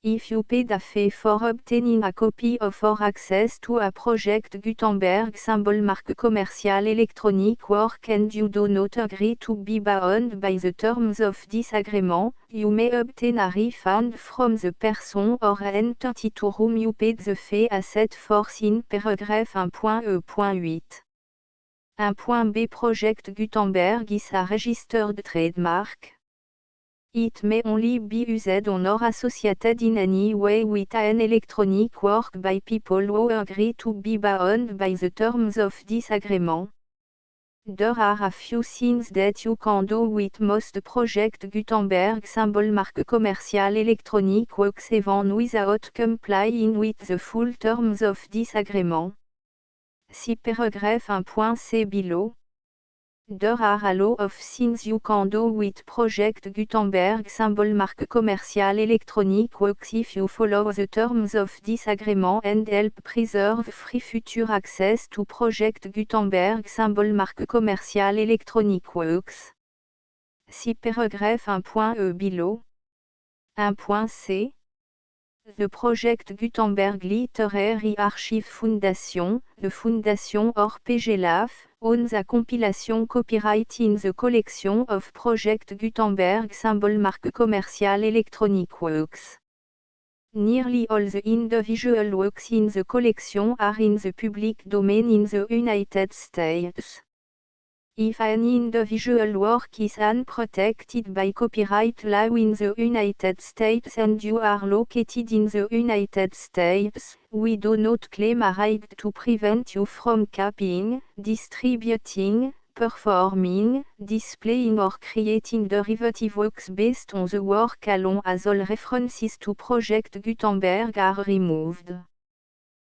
Speaker 1: If you paid a fee for obtaining a copy of or access to a Project Gutenberg symbol marque commerciale electronic work and you do not agree to be bound by the terms of this agreement, you may obtain a refund from the person or entity to whom you paid the fee as set forth in paragraph 1.e.8. 1.b Project Gutenberg is a registered trademark. It may only be used on or associated in any way with an electronic work by people who agree to be bound by the terms of this agreement. There are a few things that you can do with most Project Gutenberg symbol marque commerciale electronic works even without complying with the full terms of this agreement. See paragraph 1.c below. There are a lot of things you can do with Project Gutenberg symbol marque commerciale electronic works if you follow the terms of this agreement and help preserve free future access to Project Gutenberg symbol marque commerciale electronic works. See paragraph 1.e below. 1.c. The Project Gutenberg Literary Archive Foundation, the Foundation or PGLAF, owns a compilation copyright in the collection of Project Gutenberg symbol marque commerciale electronic works. Nearly all the individual works in the collection are in the public domain in the United States. If an individual work is unprotected by copyright law in the United States and you are located in the United States, we do not claim a right to prevent you from copying, distributing, performing, displaying or creating derivative works based on the work alone as all references to Project Gutenberg are removed.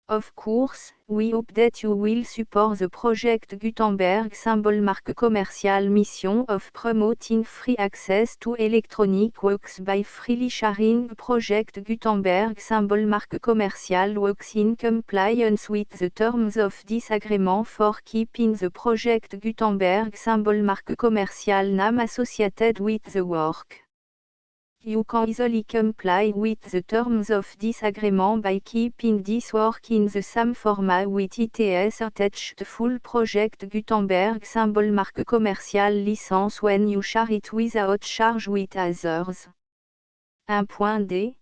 Speaker 1: Of course, we hope that you will support the Project Gutenberg symbol marque commerciale mission of promoting free access to electronic works by freely sharing Project Gutenberg symbol marque commerciale works in compliance with the terms of this agreement for keeping the Project Gutenberg symbol marque commerciale name associated with the work. You can easily comply with the terms of this agreement by keeping this work in the same format with its attached full Project Gutenberg symbol marque commerciale licence when you share it without charge with others. 1.d.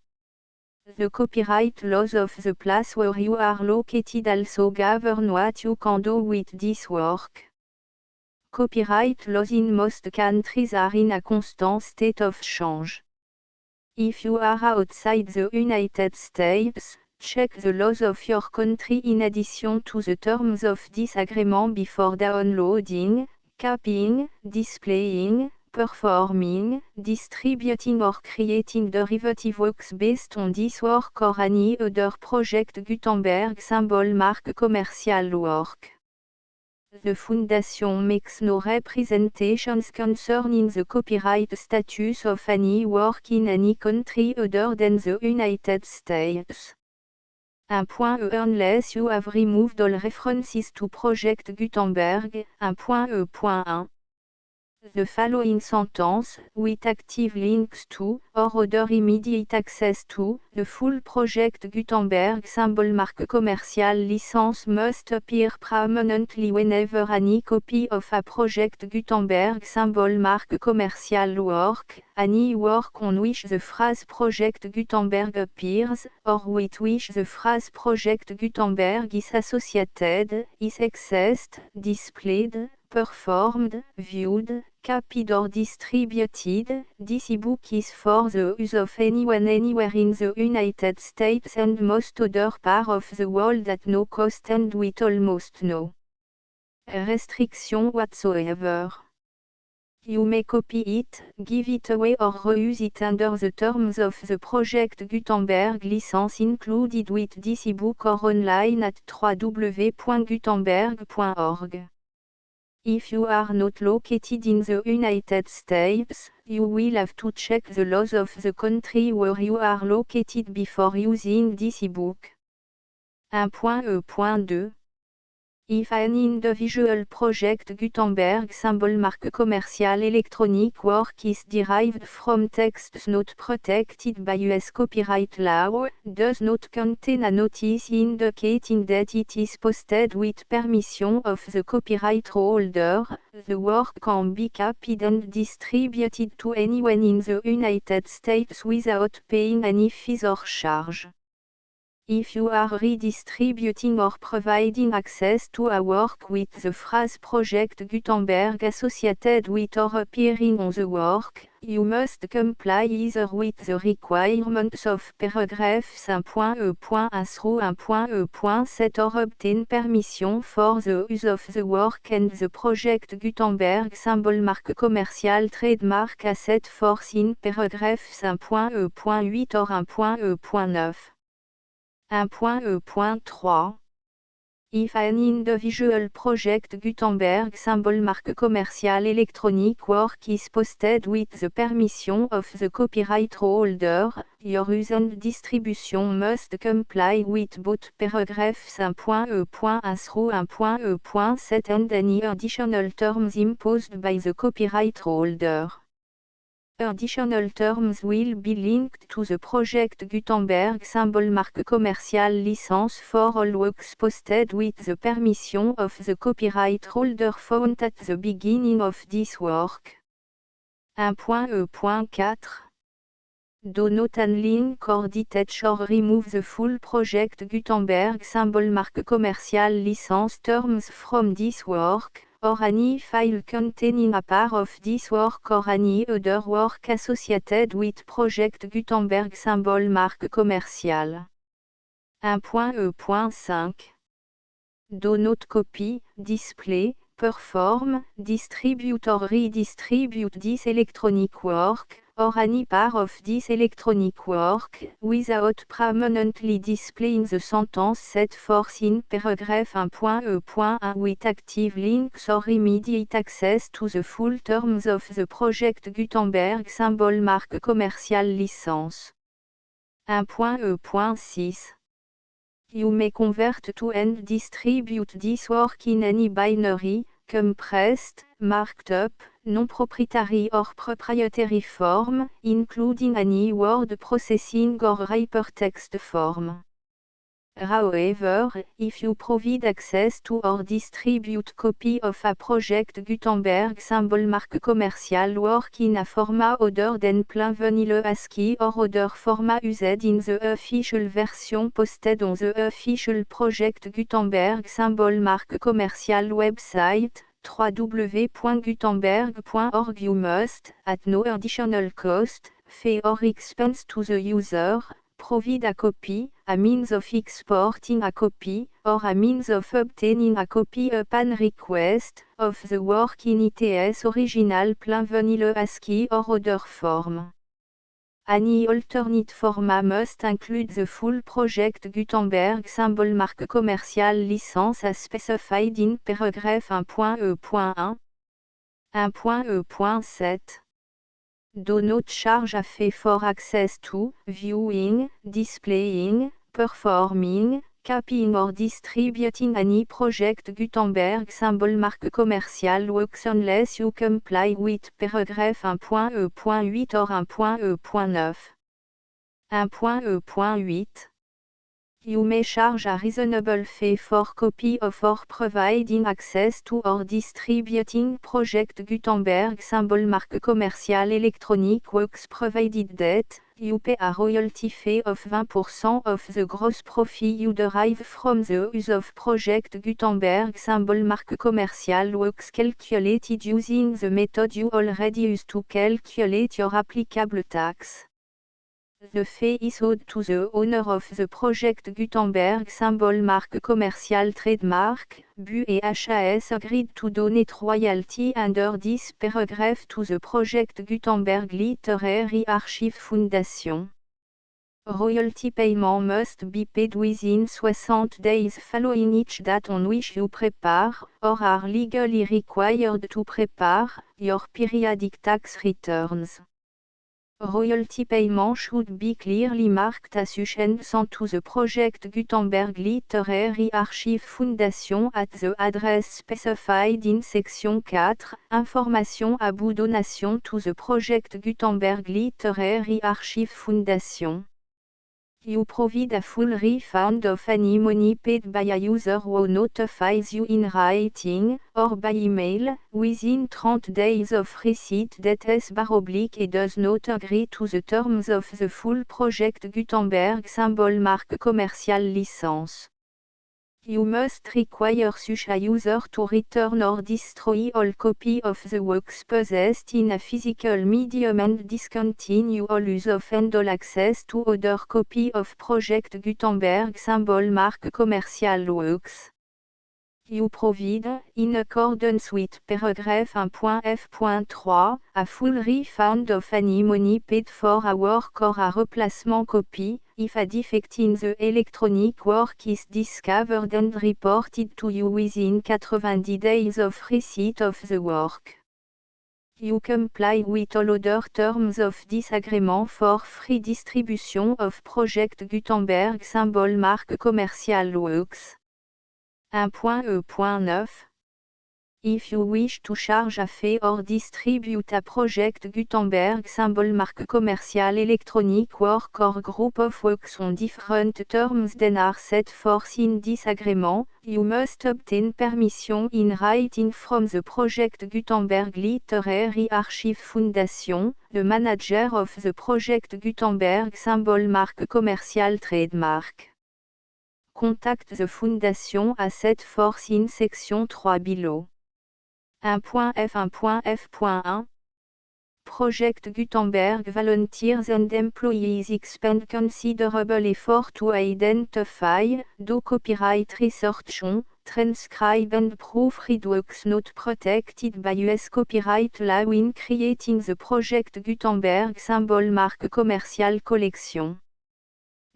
Speaker 1: The copyright laws of the place where you are located also govern what you can do with this work. Copyright laws in most countries are in a constant state of change. If you are outside the United States, check the laws of your country in addition to the terms of this agreement before downloading, copying, displaying, performing, distributing or creating derivative works based on this work or any other Project Gutenberg symbol marque commercial work. The Foundation makes no representations concerning the copyright status of any work in any country other than the United States. 1.e Unless you have removed all references to Project Gutenberg. 1.e.1. the following sentence, with active links to, or other immediate access to, the full project Gutenberg symbol marque commercial license must appear prominently whenever any copy of a project Gutenberg symbol marque commercial work, any work on which the phrase project Gutenberg appears, or with which the phrase project Gutenberg is associated, is accessed, displayed, performed, viewed, copied or distributed. This ebook is for the use of anyone anywhere in the United States and most other parts of the world at no cost and with almost no restriction whatsoever. You may copy it, give it away or reuse it under the terms of the Project Gutenberg license included with this ebook or online at www.gutenberg.org. If you are not located in the United States, you will have to check the laws of the country where you are located before using this ebook. 1.E.2 If an individual project Gutenberg symbol marque commercial electronic work is derived from texts not protected by US copyright law, does not contain a notice indicating that it is posted with permission of the copyright holder, the work can be copied and distributed to anyone in the United States without paying any fees or charge. If you are redistributing or providing access to a work with the phrase Project Gutenberg associated with or appearing on the work, you must comply either with the requirements of paragraphs 1.E.1 through 1.E.7 or obtain permission for the use of the work and the Project Gutenberg symbol marque commercial trademark as set forth in paragraphs 1.E.8 or 1.E.9. 1.E.3 If an individual project Gutenberg symbol marque commercial electronic work is posted with the permission of the copyright holder, your use and distribution must comply with both paragraphs 1.E.1 through 1.E.7 and any additional terms imposed by the copyright holder. Additional terms will be linked to the Project Gutenberg symbol marque commercial license for all works posted with the permission of the copyright holder found at the beginning of this work. 1.E.4 Do not unlink or detach or remove the full Project Gutenberg symbol marque commercial license terms from this work, or any file containing a part of this work or any other work associated with Project Gutenberg symbol marque commercial. 1.E.5 Do not copy, display, perform, distribute or redistribute this electronic work, or any part of this electronic work, without permanently displaying the sentence set forth in paragraph 1.E.1 with active links or immediate access to the full terms of the Project Gutenberg symbol marque commercial license. 1.E.6 You may convert to and distribute this work in any binary, compressed, marked up, non-proprietary or proprietary form, including any word processing or hypertext form. However, if you provide access to or distribute copy of a Project Gutenberg symbol marque commercial work in a format other than plain vanilla ASCII or other format used in the official version posted on the official Project Gutenberg symbol marque commercial website, www.gutenberg.org you must, at no additional cost, fee or expense to the user, provide a copy, a means of exporting a copy, or a means of obtaining a copy upon request, of the work in its original plain vanilla ASCII or other form. Any alternate format must include the full Project Gutenberg symbol marque commercial license as specified in paragraph 1.E.1. 1.E.7 Do not charge a fee for access to, viewing, displaying, performing, copying or distributing any project Gutenberg symbol marque commerciale works unless you comply with paragraphe 1.e.8 or 1.e.9. 1.e.8. You may charge a reasonable fee for copy of or providing access to or distributing project Gutenberg symbol marque commerciale electronic works provided that you pay a royalty fee of 20% of the gross profit you derive from the use of project Gutenberg symbol marque commerciale works calculated using the method you already use to calculate your applicable tax. The fee is owed to the owner of the project Gutenberg symbol marque commerciale trademark, BU et HAS agreed to donate royalty under this paragraph to the project Gutenberg Literary Archive Foundation. Royalty payment must be paid within 60 days following each date on which you prepare, or are legally required to prepare, your periodic tax returns. Royalty payment should be clearly marked association to the project Gutenberg Literary Archive Foundation at the address specified in section 4, information about donation to the project Gutenberg Literary Archive Foundation. You provide a full refund of any money paid by a user who notifies you in writing, or by email, within 30 days of receipt that S// does not agree to the terms of the full project Gutenberg symbol marque commerciale license. You must require such a user to return or destroy all copy of the works possessed in a physical medium and discontinue all use of and all access to other copy of project Gutenberg symbol marque commerciale works. You provide, in accordance with paragraph 1.f.3, a full refund of any money paid for a work or a replacement copy, if a defect in the electronic work is discovered and reported to you within 90 days of receipt of the work. You comply with all other terms of this agreement for free distribution of project Gutenberg symbol marque commerciale works. 1.e.9. If you wish to charge a fee or distribute a project Gutenberg symbol marque commerciale electronic work or group of works on different terms than are set forth in this agreement, you must obtain permission in writing from the project Gutenberg Literary Archive Foundation, the manager of the project Gutenberg symbol marque commerciale trademark. Contact the Foundation as set forth in section 3 below. 1.f.1.f.1 Project Gutenberg volunteers and employees expend considerable effort to identify, do copyright research on, transcribe and proofread works not protected by US copyright law in creating the project Gutenberg symbol marque commerciale collection.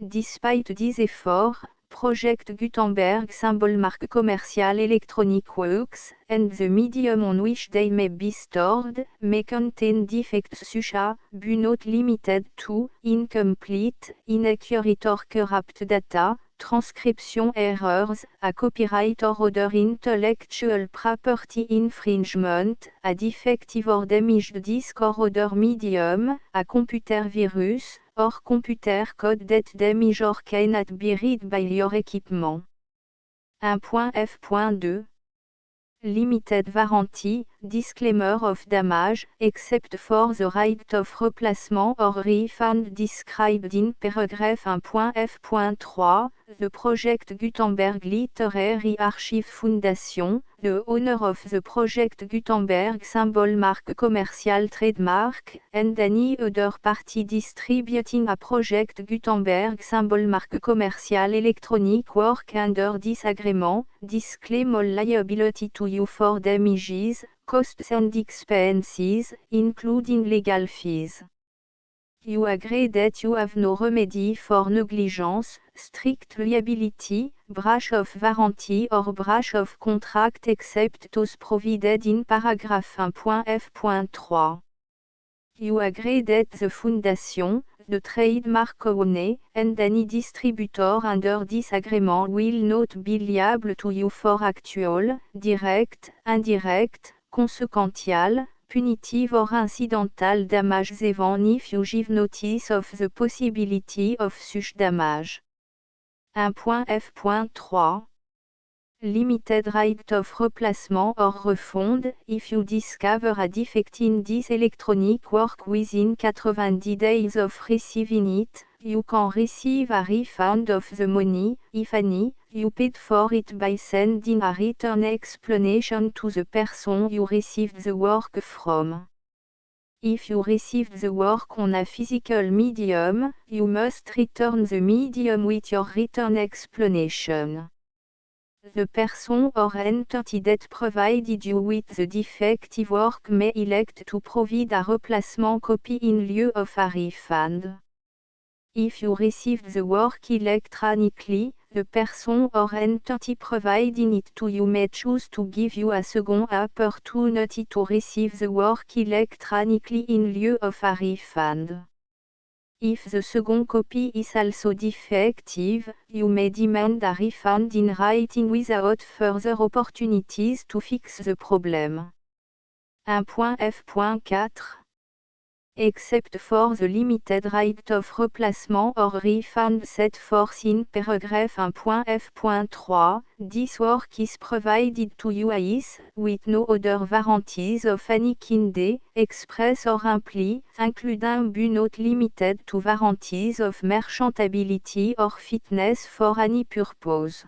Speaker 1: Despite these efforts, Project Gutenberg symbol marque commerciale electronic works, and the medium on which they may be stored, may contain defects such as, but not limited to, incomplete, inaccurate or corrupt data, transcription errors, a copyright or other intellectual property infringement, a defective or damaged disk or other medium, a computer virus, or computer code that damage or cannot be read by your equipment. 1.f.2 Limited warranty, disclaimer of damage, except for the right of replacement or refund described in paragraph 1.f.3, the project Gutenberg Literary Archive Foundation, the owner of the project Gutenberg symbol marque commerciale trademark, and any other party distributing a project Gutenberg symbol marque commerciale electronic work under this agreement, disclaim all liability to you for damages, costs and expenses, including legal fees. You agree that you have no remedy for negligence, strict liability, breach of warranty or breach of contract except those provided in paragraph 1.f.3. You agree that the Foundation, the trademark owner, and any distributor under this agreement will not be liable to you for actual, direct, indirect, consequential, punitive or incidental damages even if you give notice of the possibility of such damage. 1.f.3 Limited right of replacement or refund, if you discover a defect in this electronic work within 90 days of receiving it, you can receive a refund of the money, if any, you paid for it by sending a return explanation to the person you received the work from. If you received the work on a physical medium, you must return the medium with your return explanation. The person or entity that provided you with the defective work may elect to provide a replacement copy in lieu of a refund. If you received the work electronically, the person or entity providing it to you may choose to give you a second opportunity to receive the work electronically in lieu of a refund. If the second copy is also defective, you may demand a refund in writing without further opportunities to fix the problem. 1.f.4 Except for the limited right of replacement or refund set forth in paragraph 1.f.3, this work is provided to you as, with no other warranties of any kind, express or imply, including but not limited to warranties of merchantability or fitness for any purpose.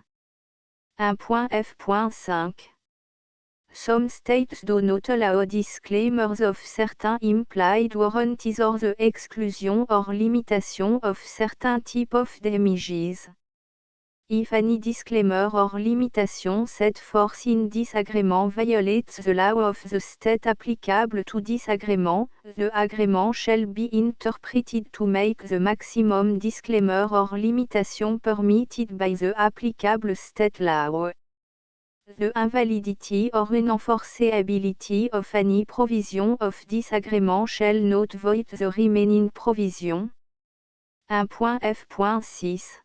Speaker 1: 1.f.5 Some states do not allow disclaimers of certain implied warranties or the exclusion or limitation of certain type of damages. If any disclaimer or limitation set forth in this agreement violates the law of the state applicable to this agreement, the agreement shall be interpreted to make the maximum disclaimer or limitation permitted by the applicable state law. The invalidity or unenforceability of any provision of this agreement shall not void the remaining provision. 1.f.6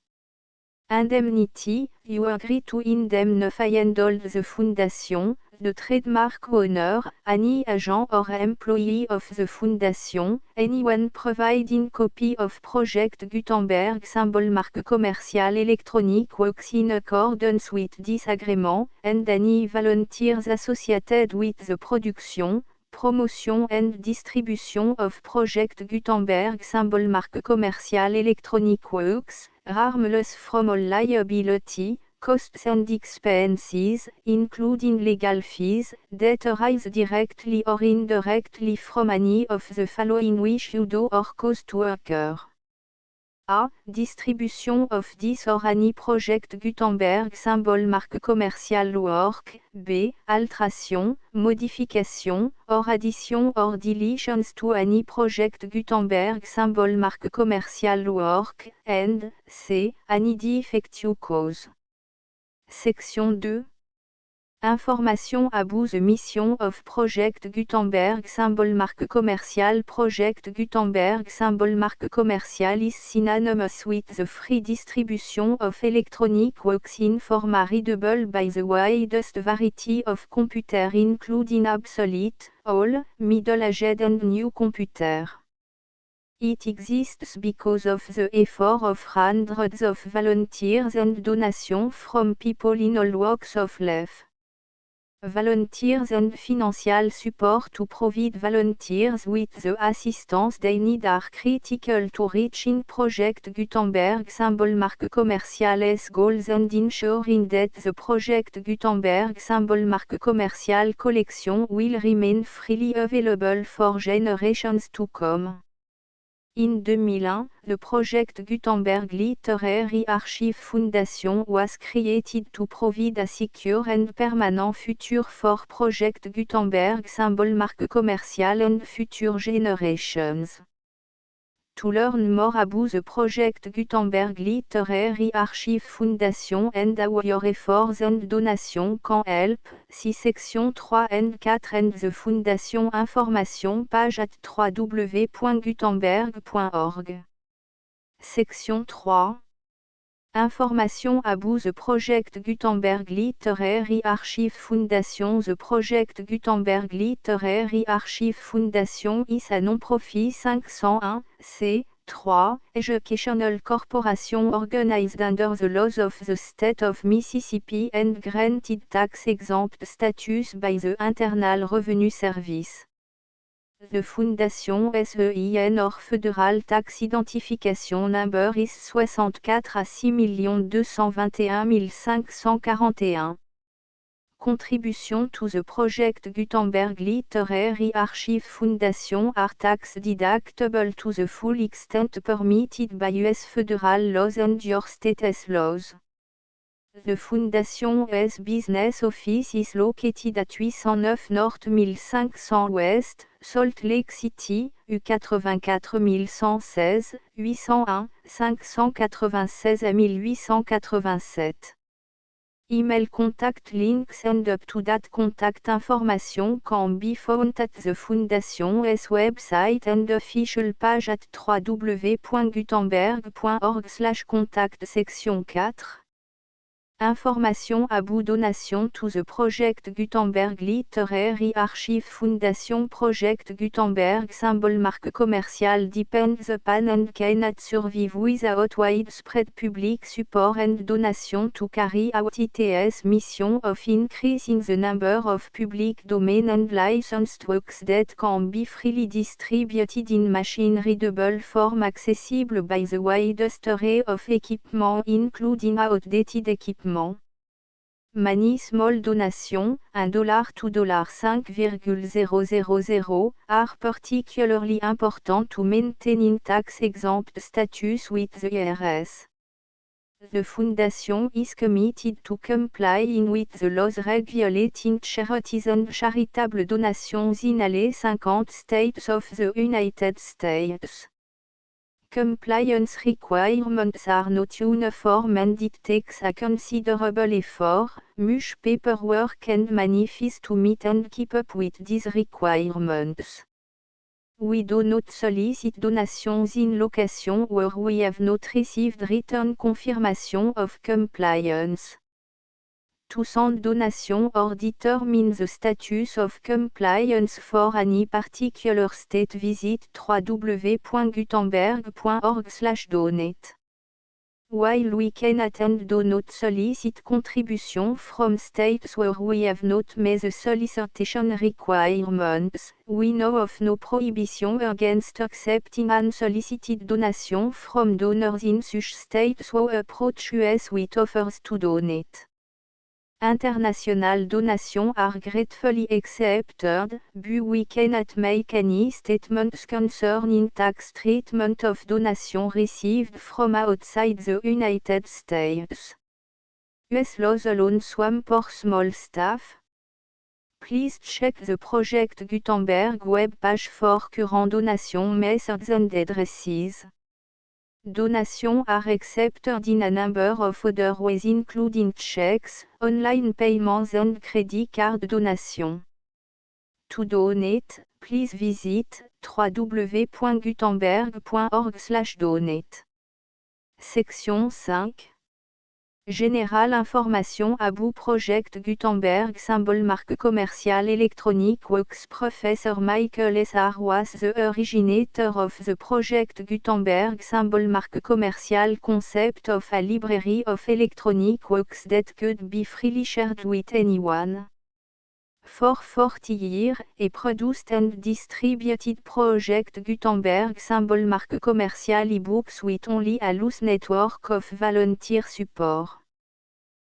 Speaker 1: Indemnity, you agree to indemnify and hold the foundation, the trademark owner, any agent or employee of the foundation, anyone providing copy of Project Gutenberg symbol marque commercial electronic works in accordance with this agreement, and any volunteers associated with the production, promotion and distribution of Project Gutenberg symbol marque commercial electronic works, harmless from all liability, costs and expenses, including legal fees, that arise directly or indirectly from any of the following which you do or cause to occur. A. Distribution of this or any Project Gutenberg symbol marque commercial work. B. Alteration, modification, or addition or deletions to any Project Gutenberg symbol marque commercial work. And C. Any defective cause. Section 2. Information about the mission of Project Gutenberg symbol marque commercial. Project Gutenberg symbol marque commercial is synonymous with the free distribution of electronic works in format readable by the widest variety of computer including obsolete, old, middle-aged and new computer. It exists because of the effort of hundreds of volunteers and donations from people in all walks of life. Volunteers and financial support to provide volunteers with the assistance they need are critical to reaching Project Gutenberg symbol marque commercial's goals and ensuring that the Project Gutenberg symbol marque commercial collection will remain freely available for generations to come. In 2001, the Project Gutenberg Literary Archive Foundation was created to provide a secure and permanent future for Project Gutenberg symbol marque commercial and future generations. To learn more about the Project Gutenberg Literary Archive Foundation and how your efforts and donations can help, see section 3 and 4 and the Foundation information page at www.gutenberg.org. Section 3. Information about the Project Gutenberg Literary Archive Foundation. The Project Gutenberg Literary Archive Foundation is a non-profit 501 c3 educational corporation organized under the laws of the state of Mississippi and granted tax-exempt status by the Internal Revenue Service. The Foundation SEIN or Federal Tax Identification Number is 64 à 6 221 541. Contribution to the Project Gutenberg Literary Archive Foundation are tax deductible to the full extent permitted by U.S. federal laws and your state's laws. The Foundation's business office is located at 809 North 1500 West, Salt Lake City, U84 116, 801, 596 à 1887. Email contact links and up-to-date contact information can be found at the Foundation's website and official page at www.gutenberg.org/contact. Section 4. Information about donation to the Project Gutenberg Literary Archive Foundation. Project Gutenberg symbol marque commercial depends upon and cannot survive without widespread public support and donation to carry out its mission of increasing the number of public domain and licensed works that can be freely distributed in machine-readable form accessible by the widest array of equipment including outdated equipment. Many small donations, $1 to $5,000, are particularly important to maintaining tax-exempt status with the IRS. The Foundation is committed to complying with the laws regulating charities and charitable donations in all 50 states of the United States. Compliance requirements are not uniform and it takes a considerable effort, much paperwork and manifest to meet and keep up with these requirements. We do not solicit donations in locations where we have not received written confirmation of compliance. To send donation or determine the status of compliance for any particular state, visit www.gutenberg.org/donate. While we cannot and do not solicit contribution from states where we have not met the solicitation requirements, we know of no prohibition against accepting unsolicited donation from donors in such states who approach us with offers to donate. International donations are gratefully accepted, but we cannot make any statements concerning tax treatment of donations received from outside the United States. US laws alone swamp for small staff. Please check the Project Gutenberg web page for current donation methods and addresses. Donations are accepted in a number of other ways including checks, online payments and credit card donations. To donate, please visit www.gutenberg.org/donate. Section 5. Générale information about Project Gutenberg symbol marque commerciale Electronic Works. Professor Michael S. R. was the originator of the Project Gutenberg symbol marque commerciale concept of a library of electronic works that could be freely shared with anyone. For 40 years, he produced and distributed Project Gutenberg symbol marque commerciale e-books with only a loose network of volunteer support.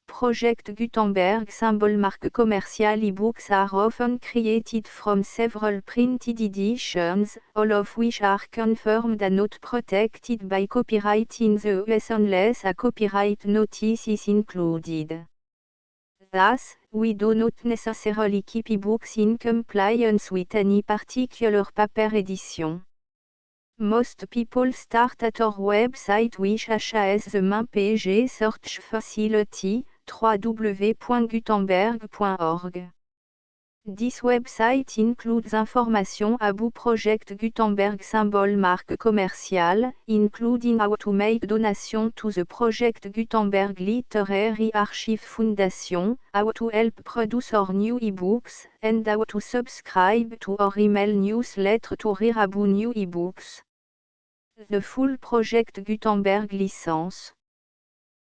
Speaker 1: Project Gutenberg symbol marque commerciale e-books are often created from several printed editions, all of which are confirmed and not protected by copyright in the US unless a copyright notice is included. Thus, we do not necessarily keep e-books in compliance with any particular paper edition. Most people start at our website which has the main page search facility, www.gutenberg.org. This website includes information about Project Gutenberg symbol marque commercial, including how to make donation to the Project Gutenberg Literary Archive Foundation, how to help produce our new ebooks, and how to subscribe to our email newsletter to read about new ebooks. The full Project Gutenberg license.